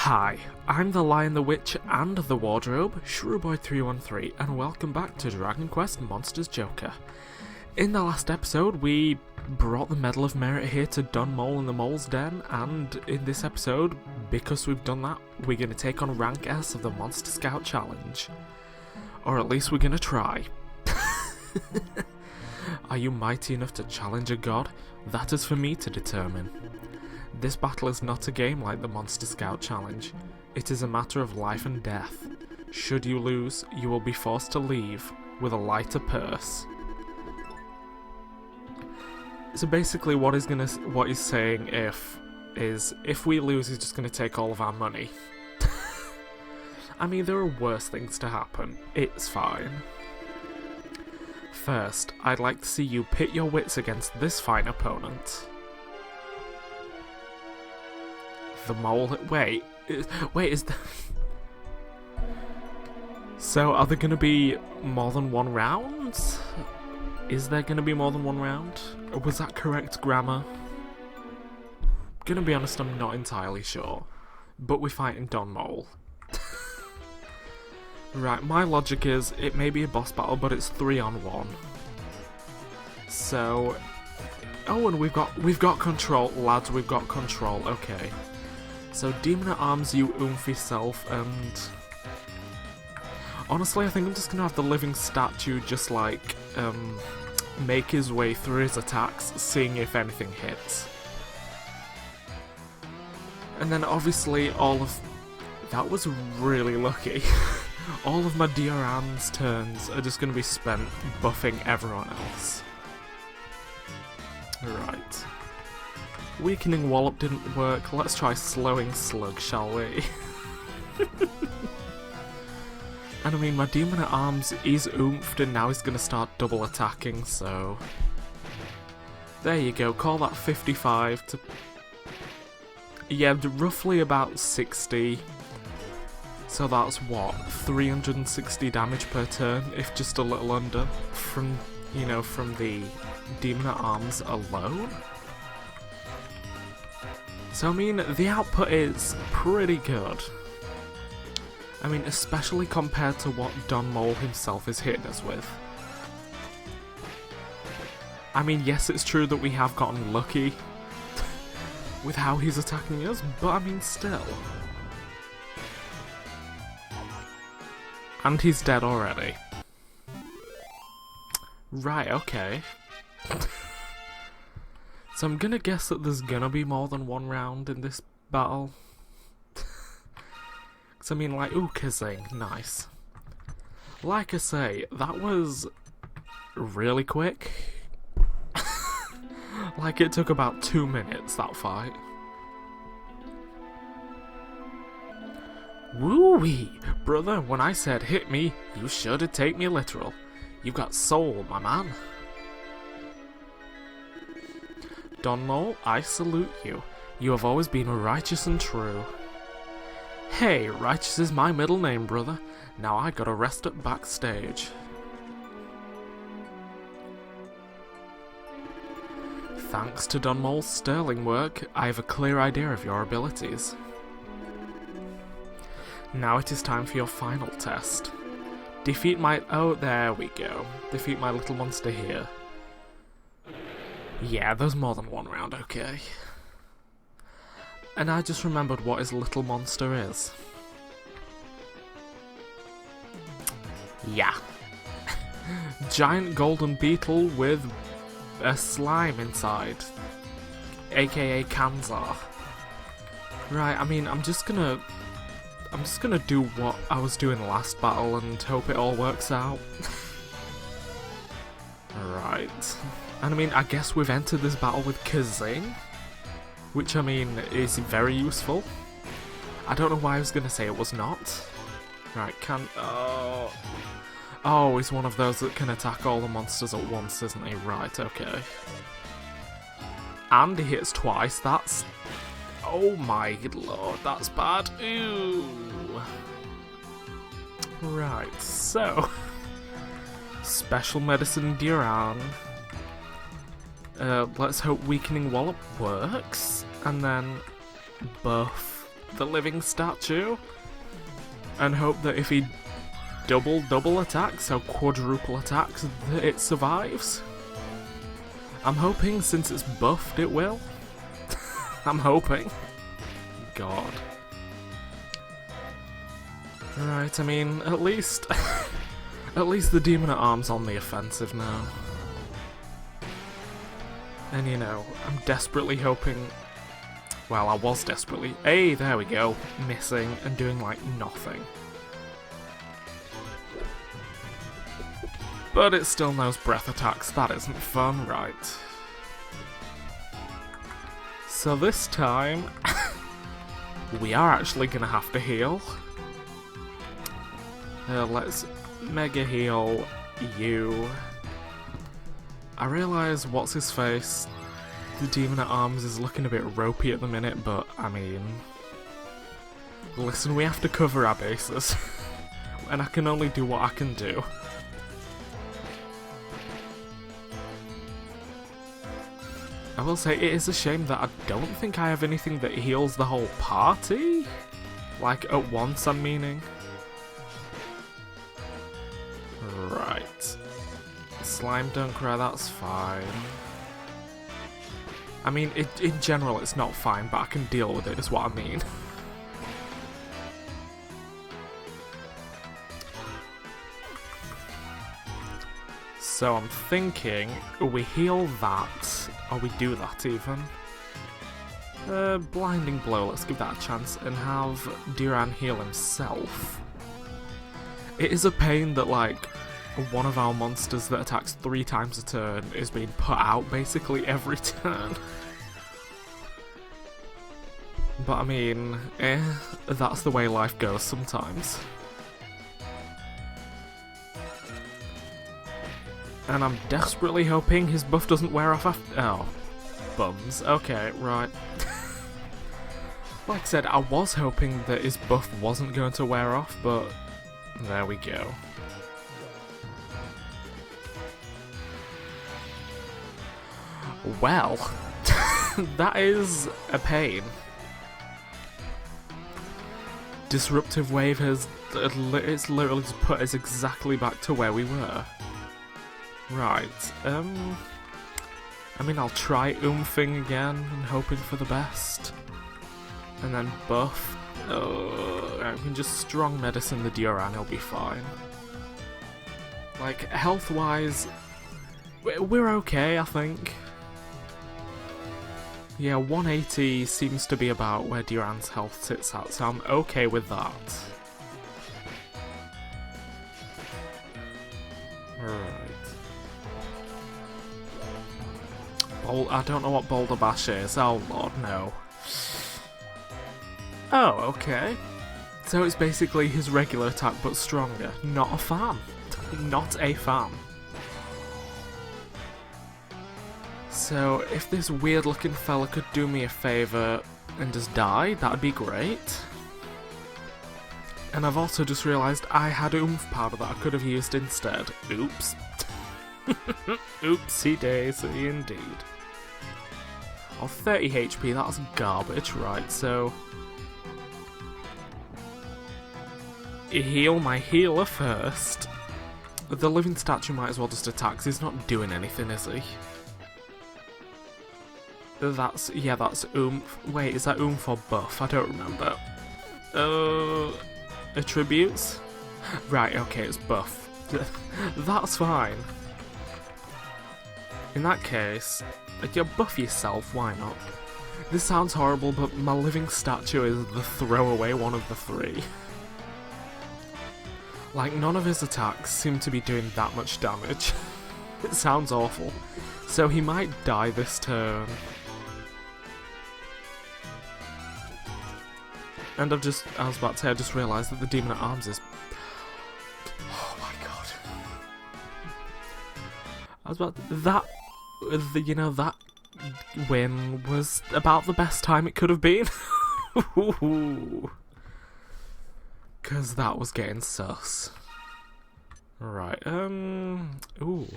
Hi, I'm the Lion, the Witch, and the Wardrobe, Shrewboy313, and welcome back to Dragon Quest Monsters Joker. In the last episode, we brought the Medal of Merit here to Dun Mole in the Mole's Den, and in this episode, because we've done that, we're going to take on Rank S of the Monster Scout Challenge. Or at least we're going to try. Are you mighty enough to challenge a god? That is for me to determine. This battle is not a game like the Monster Scout Challenge. It is a matter of life and death. Should you lose, you will be forced to leave with a lighter purse. So basically what he's saying if we lose, he's just gonna take all of our money. I mean, there are worse things to happen. It's fine. First, I'd like to see you pit your wits against this fine opponent. The mole. Wait, is there... So, are there gonna be more than one round? Is there gonna be more than one round? Was that correct grammar? Gonna be honest, I'm not entirely sure. But we're fighting Don Mole. Right, my logic is, it may be a boss battle, but it's 3-on-1. So... Oh, and we've got control, lads, we've got control, okay. So, Demon at Arms, you oomphy self, and... Honestly, I think I'm just gonna have the living statue just, like, make his way through his attacks, seeing if anything hits. And then, obviously, that was really lucky. All of my Dioran's turns are just gonna be spent buffing everyone else. Right. Weakening Wallop didn't work, let's try Slowing Slug, shall we? And I mean, my Demon at Arms is oomphed and now he's gonna start double attacking, so... There you go, call that 55 to... Yeah, roughly about 60. So that's what, 360 damage per turn, if just a little under, from, you know, from the Demon at Arms alone? So I mean, the output is pretty good. I mean, especially compared to what Don Mole himself is hitting us with. I mean, yes, it's true that we have gotten lucky with how he's attacking us, but I mean, still. And he's dead already. Right, okay. So I'm gonna guess that there's gonna be more than one round in this battle. Cause I mean, like, ooh, Kazing, nice. Like I say, that was really quick. Like, it took about 2 minutes, that fight. Woo-wee! Brother, when I said hit me, you sure did take me literal. You got soul, my man. Don Mole, I salute you. You have always been righteous and true. Hey, righteous is my middle name, brother. Now I gotta rest up backstage. Thanks to Don Mole's sterling work, I have a clear idea of your abilities. Now it is time for your final test. Defeat my... Oh, there we go. Defeat my little monster here. Yeah, there's more than one round, okay. And I just remembered what his little monster is. Yeah. Giant golden beetle with a slime inside. AKA Canzar. Right, I mean, I'm just gonna do what I was doing last battle and hope it all works out. Right. And I mean, I guess we've entered this battle with Kazing, which I mean is very useful. I don't know why I was gonna say it was not. Right, oh, he's one of those that can attack all the monsters at once, isn't he? Right, okay. And he hits twice, that's... Oh my lord, that's bad. Ooh. Right, so... Special Medicine Duran. Let's hope Weakening Wallop works, and then buff the living statue and hope that if he double attacks, so quadruple attacks, that it survives. I'm hoping since it's buffed it will. I'm hoping. God. Right, I mean, at least the Demon at Arm's on the offensive now. And you know, I'm desperately hoping... Well, I was desperately... Hey, there we go. Missing and doing, like, nothing. But it still knows breath attacks. That isn't fun, right? So this time... we are actually gonna have to heal. Let's mega heal you. I realise what's his face, the Demon at Arms is looking a bit ropey at the minute, but I mean, listen, we have to cover our bases, and I can only do what I can do. I will say it is a shame that I don't think I have anything that heals the whole party, like at once I'm meaning. Right. Slime don't cry, that's fine. I mean, in general it's not fine, but I can deal with it, is what I mean. So I'm thinking, we heal that, or we do that even. Blinding Blow, let's give that a chance, and have Duran heal himself. It is a pain that, like, one of our monsters that attacks 3 times a turn is being put out basically every turn. But I mean, that's the way life goes sometimes. And I'm desperately hoping his buff doesn't wear off after— oh, bums. Okay, right. Like I said, I was hoping that his buff wasn't going to wear off, but there we go. Well, that is a pain. Disruptive Wave has... it's literally just put us exactly back to where we were. Right, I mean, I'll try Oomphing again and hoping for the best. And then buff. I can just strong medicine the Duran, he'll be fine. Like, health-wise, we're okay, I think. Yeah, 180 seems to be about where Duran's health sits at, so I'm okay with that. Right. I don't know what Boulder Bash is. Oh lord, no. Oh, okay. So it's basically his regular attack but stronger. Not a fan. Not a fan. So if this weird looking fella could do me a favour and just die, that'd be great. And I've also just realised I had Oomph Powder that I could have used instead. Oops. Oopsie daisy indeed. Oh, 30 HP, that's garbage, right, so... heal my healer first. The living statue might as well just attack, 'cause he's not doing anything, is he? Yeah, that's Oomph. Wait, is that Oomph or buff? I don't remember. Attributes? Right, okay, it's buff. That's fine. In that case, you buff yourself, why not? This sounds horrible, but my living statue is the throwaway one of the 3. Like, none of his attacks seem to be doing that much damage. It sounds awful. So he might die this turn. And I was about to say, I just realised that the Demon at Arms is... oh my god. I was about to... that win was about the best time it could have been. Because that was getting sus. Right, ooh.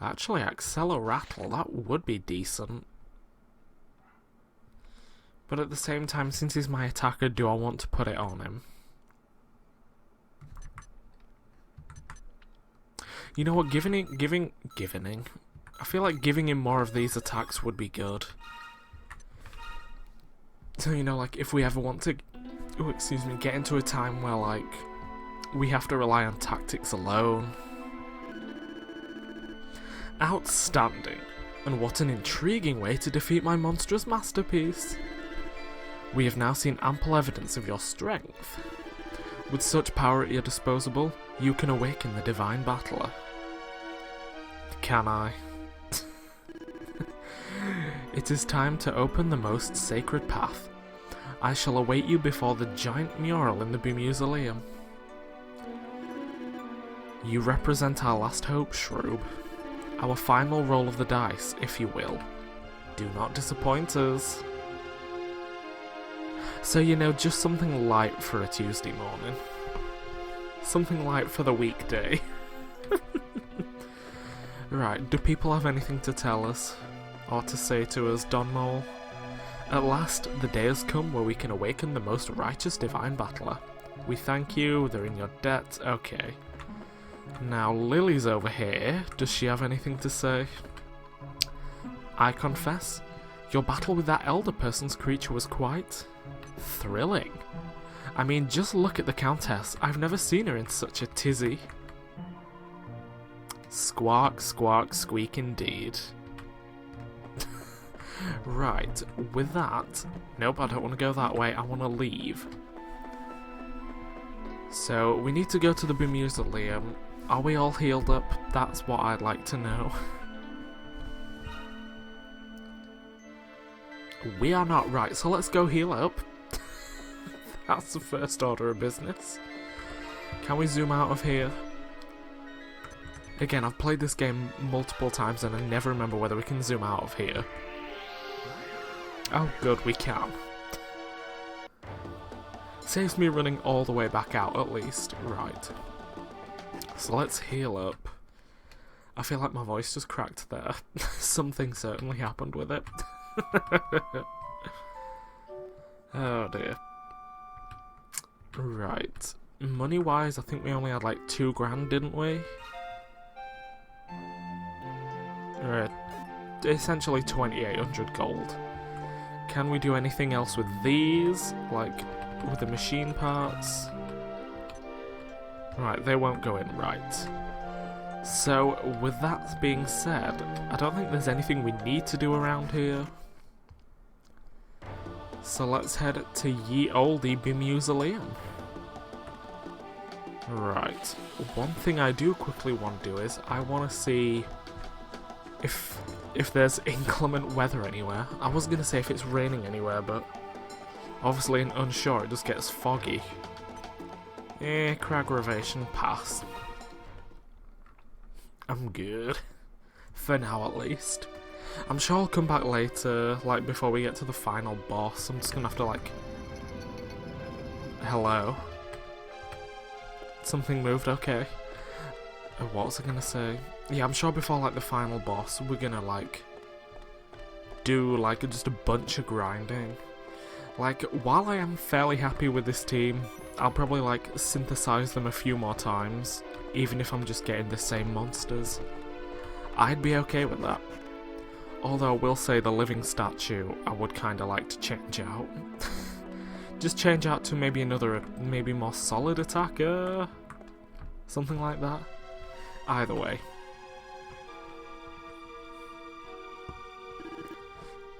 Actually, Acceler Rattle, that would be decent. But at the same time, since he's my attacker, do I want to put it on him? You know what, I feel like giving him more of these attacks would be good. So, you know, like, if we ever want to, get into a time where, like, we have to rely on tactics alone. Outstanding. And what an intriguing way to defeat my monstrous masterpiece. We have now seen ample evidence of your strength. With such power at your disposal, you can awaken the Divine Battler. Can I? It is time to open the most sacred path. I shall await you before the giant mural in the Mausoleum. You represent our last hope, Shroob. Our final roll of the dice, if you will. Do not disappoint us. So, you know, just something light for a Tuesday morning. Something light for the weekday. Right, do people have anything to tell us? Or to say to us, Don Mole? At last, the day has come where we can awaken the most righteous Divine Battler. We thank you, they're in your debt, okay. Now, Lily's over here. Does she have anything to say? I confess, your battle with that elder person's creature was quite thrilling. I mean, just look at the Countess. I've never seen her in such a tizzy. Squawk, squawk, squeak indeed. Right, with that... Nope, I don't want to go that way. I want to leave. So, we need to go to the Mausoleum. Are we all healed up? That's what I'd like to know. We are not, right, so let's go heal up. That's the first order of business. Can we zoom out of here? Again, I've played this game multiple times and I never remember whether we can zoom out of here. Oh good, we can. Saves me running all the way back out at least. Right. So let's heal up. I feel like my voice just cracked there. Something certainly happened with it. Oh dear. Right. Money-wise, I think we only had like 2 grand, didn't we? Right. Essentially 2,800 gold. Can we do anything else with these? Like, with the machine parts? Right, they won't go in, right. So, with that being said, I don't think there's anything we need to do around here. So let's head to ye olde Mausoleum. Right. One thing I do quickly want to do is, I want to see if there's inclement weather anywhere. I was going to say if it's raining anywhere, but obviously in Unsure it just gets foggy. Cragravation, pass. I'm good. For now at least. I'm sure I'll come back later, like before we get to the final boss. I'm just gonna have to like... Hello? Something moved, okay. What was I gonna say? Yeah, I'm sure before like the final boss, we're gonna like... do like just a bunch of grinding. Like, while I am fairly happy with this team, I'll probably like synthesize them a few more times, even if I'm just getting the same monsters. I'd be okay with that. Although I will say the living statue I would kinda like to change out. Just change out to maybe another, maybe more solid attacker? Something like that. Either way.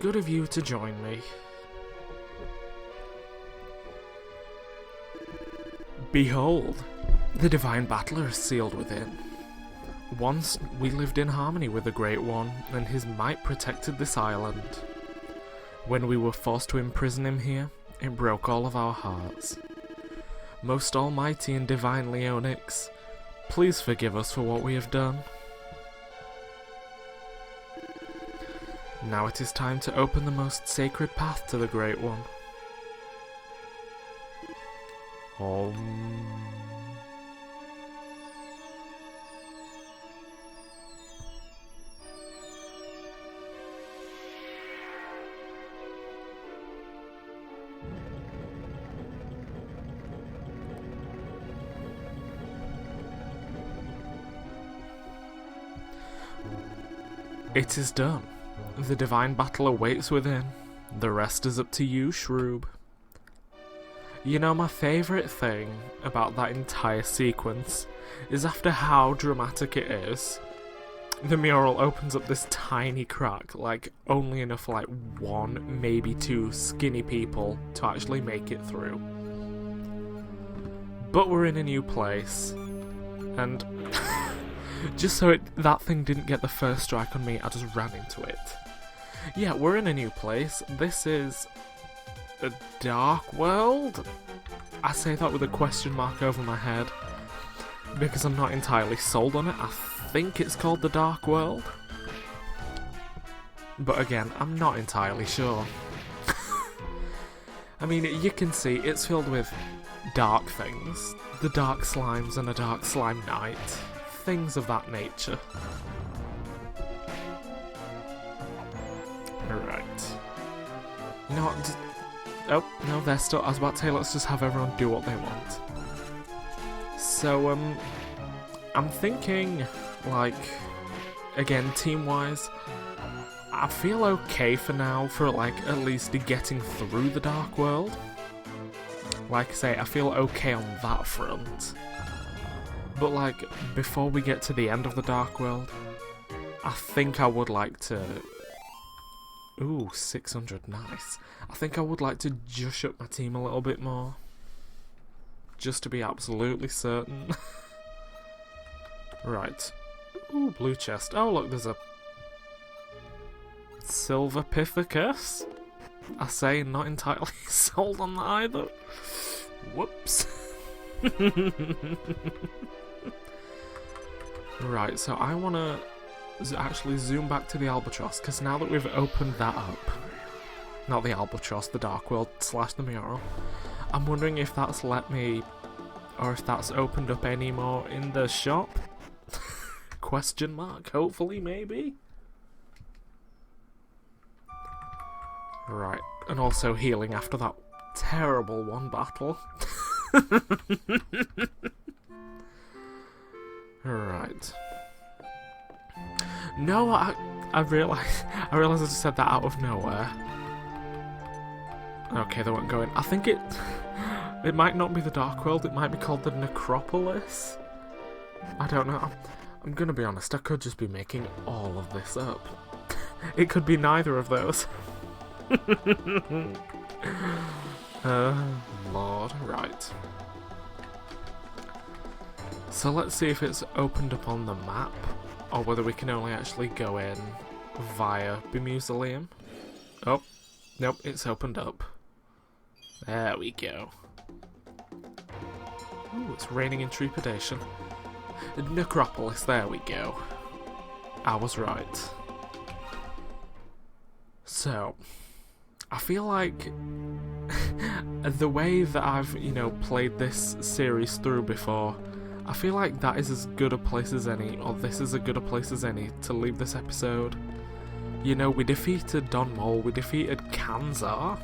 Good of you to join me. Behold, the Divine Battler is sealed within. Once we lived in harmony with the Great One, and his might protected this island. When we were forced to imprison him here, it broke all of our hearts. Most almighty and divine Leonix, please forgive us for what we have done. Now it is time to open the most sacred path to the Great One. It is done. The divine battle awaits within. The rest is up to you, Shroob. You know, my favourite thing about that entire sequence is after how dramatic it is, the mural opens up this tiny crack, like only enough for like one, maybe two skinny people to actually make it through. But we're in a new place, and just so that thing didn't get the first strike on me, I just ran into it. Yeah, we're in a new place. This is a dark world? I say that with a question mark over my head, because I'm not entirely sold on it. I think it's called the Dark World. But again, I'm not entirely sure. I mean, you can see it's filled with dark things. The dark slimes and a dark slime knight. Things of that nature. Right. You know what? Oh, no, they're still... I was about to say, let's just have everyone do what they want. So, I'm thinking, like, again, team-wise, I feel okay for now for, like, at least getting through the Dark World. Like I say, I feel okay on that front. But, like, before we get to the end of the Dark World, I think I would like to... Ooh, 600, nice. I think I would like to jush up my team a little bit more. Just to be absolutely certain. Right. Ooh, blue chest. Oh, look, there's a... Silver Pithecus? I say, not entirely sold on that either. Whoops. Right, so I want to actually zoom back to the Albatross, because now that we've opened that up, not the Albatross, the Dark World / the mural, I'm wondering if that's let me, or if that's opened up any more in the shop? Question mark, hopefully, maybe? Right, and also healing after that terrible one battle. Right. No, I realised I just said that out of nowhere. Okay, they weren't going. I think it might not be the Dark World, it might be called the Necropolis. I don't know. I'm gonna be honest, I could just be making all of this up. It could be neither of those. Lord, right. So let's see if it's opened up on the map, or whether we can only actually go in via the Mausoleum. Oh, nope, it's opened up. There we go. Ooh, it's raining in trepidation. Necropolis, there we go. I was right. So, I feel like the way that I've, played this series through before, I feel like that is as good a place as any, or this is as good a place as any, to leave this episode. We defeated Don Mole, we defeated Canzar,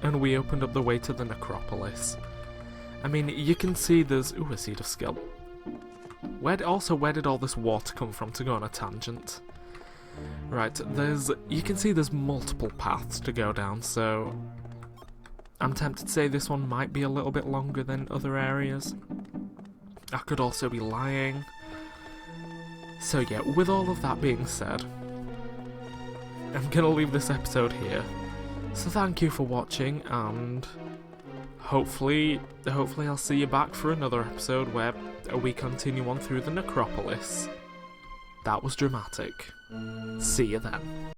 and we opened up the way to the Necropolis. I mean, you can see there's... Ooh, a Seed of Skill. Where did all this water come from, to go on a tangent? Right, you can see there's multiple paths to go down, so I'm tempted to say this one might be a little bit longer than other areas. I could also be lying. So yeah, with all of that being said, I'm gonna leave this episode here. So thank you for watching, and hopefully I'll see you back for another episode where we continue on through the Necropolis. That was dramatic. See you then.